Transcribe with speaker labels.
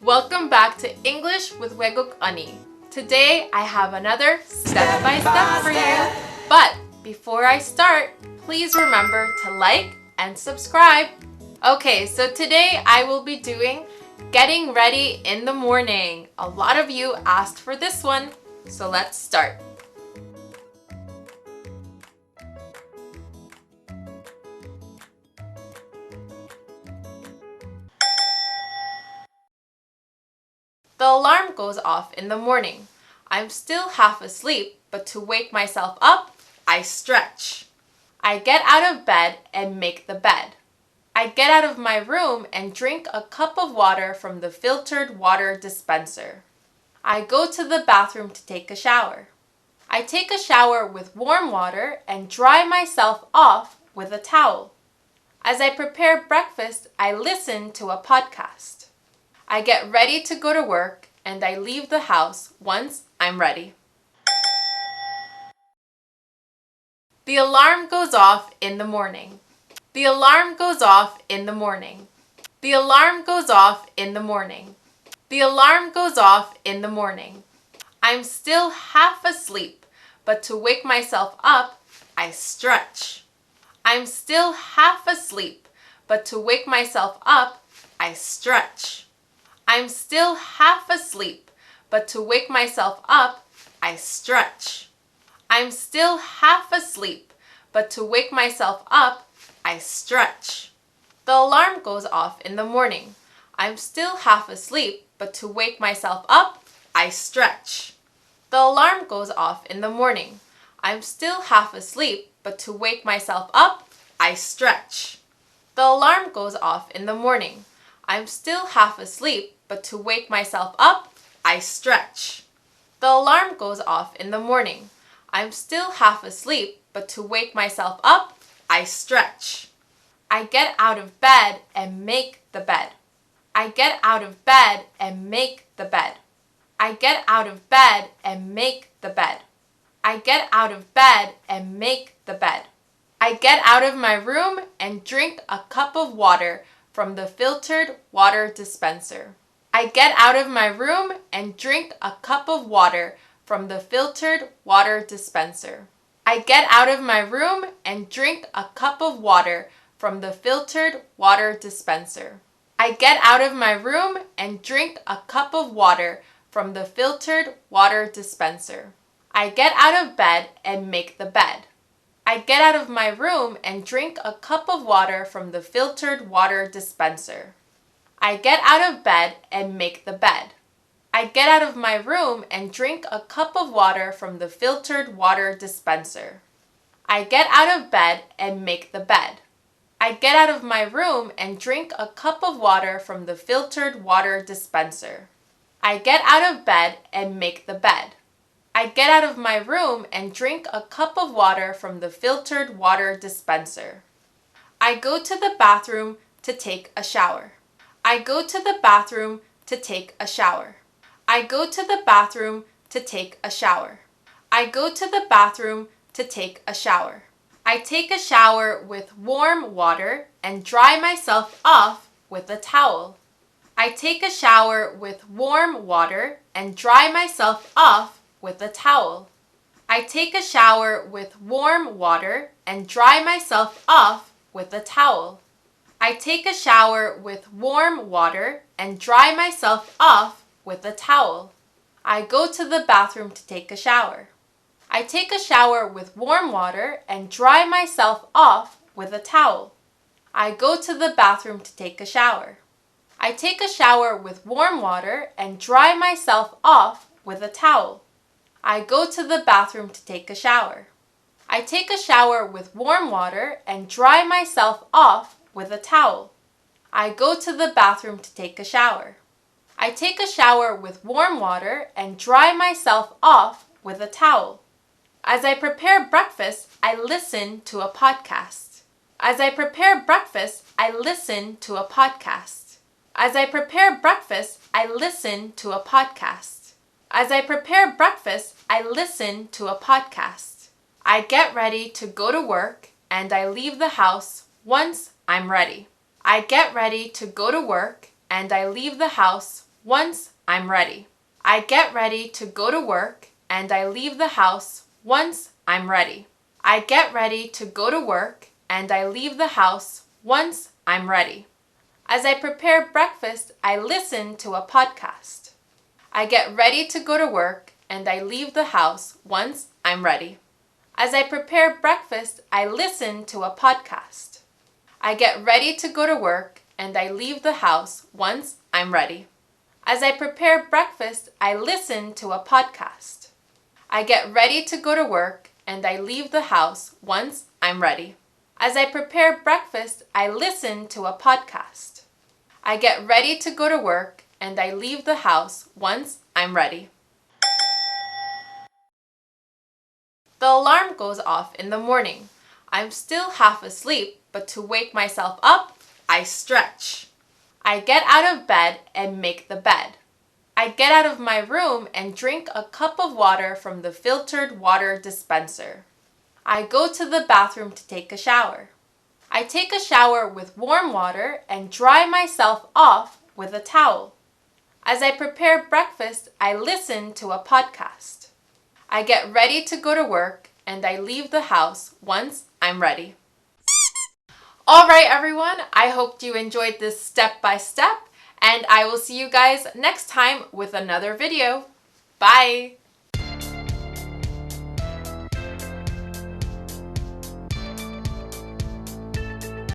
Speaker 1: Welcome back to English with 외국 언니. Today I have another step-by-step for you. But before I start, please remember to like and subscribe. Okay, so today I will be doing getting ready in the morning. A lot of you asked for this one, so let's start. The alarm goes off in the morning. I'm still half asleep, but to wake myself up, I stretch. I get out of bed and make the bed. I get out of my room and drink a cup of water from the filtered water dispenser. I go to the bathroom to take a shower. I take a shower with warm water and dry myself off with a towel. As I prepare breakfast, I listen to a podcast. I get ready to go to work and I leave the house once I'm ready. The alarm goes off in the morning. The alarm goes off in the morning. The alarm goes off in the morning. The alarm goes off in the morning. I'm still half asleep, but to wake myself up, I stretch. I'm still half asleep, but to wake myself up, I stretch. I'm still half asleep, but to wake myself up, I stretch. I'm still half asleep, but to wake myself up, I stretch. The alarm goes off in the morning. I'm still half asleep, but to wake myself up, I stretch. The alarm goes off in the morning. I'm still half asleep, but to wake myself up, I stretch. The alarm goes off in the morning. I'm still half asleep, but to wake myself up, I stretch. The alarm goes off in the morning. I'm still half asleep, but to wake myself up, I stretch. I get out of bed and make the bed. I get out of bed and make the bed. I get out of bed and make the bed. I get out of bed and make the bed. I get out of my room and drink a cup of water from the filtered water dispenser. I get out of my room and drink a cup of water from the filtered water dispenser. I get out of my room and drink a cup of water from the filtered water dispenser. I get out of my room and drink a cup of water from the filtered water dispenser. I get out of bed and make the bed. I get out of my room and drink a cup of water from the filtered water dispenser. I get out of bed and make the bed. I get out of my room and drink a cup of water from the filtered water dispenser. I get out of bed and make the bed. I get out of my room and drink a cup of water from the filtered water dispenser. I get out of bed and make the bed. I get out of my room and drink a cup of water from the filtered water dispenser. I go to the bathroom to take a shower. I go to the bathroom to take a shower. I go to the bathroom to take a shower. I go to the bathroom to take a shower. I take a shower with warm water and dry myself off with a towel. I take a shower with warm water and dry myself off with a towel. I take a shower with warm water and dry myself off with a towel. I take a shower with warm water and dry myself off with a towel. I go to the bathroom to take a shower. I take a shower with warm water and dry myself off with a towel. I go to the bathroom to take a shower. I take a shower with warm water and dry myself off with a towel. I go to the bathroom to take a shower. I take a shower with warm water and dry myself off with a towel. I go to the bathroom to take a shower. I take a shower with warm water and dry myself off with a towel. As I prepare breakfast, I listen to a podcast. As I prepare breakfast, I listen to a podcast. As I prepare breakfast, I listen to a podcast. As I prepare breakfast, I listen to a podcast. I get ready to go to work and I leave the house once I'm ready. I get ready to go to work and I leave the house once I'm ready. I get ready to go to work and I leave the house once I'm ready. I get ready to go to work and I leave the house once I'm ready. As I prepare breakfast, I listen to a podcast. I get ready to go to work and I leave the house once I'm ready. As I prepare breakfast, I listen to a podcast. I get ready to go to work and I leave the house once I'm ready. As I prepare breakfast, I listen to a podcast. I get ready to go to work and I leave the house once I'm ready. As I prepare breakfast, I listen to a podcast. I get ready to go to work and I leave the house once I'm ready. The alarm goes off in the morning. I'm still half asleep, but to wake myself up, I stretch. I get out of bed and make the bed. I get out of my room and drink a cup of water from the filtered water dispenser. I go to the bathroom to take a shower. I take a shower with warm water and dry myself off with a towel. As I prepare breakfast, I listen to a podcast. I get ready to go to work and I leave the house once I'm ready. All right, everyone, I hope you enjoyed this step-by-step, and I will see you guys next time with another video. Bye!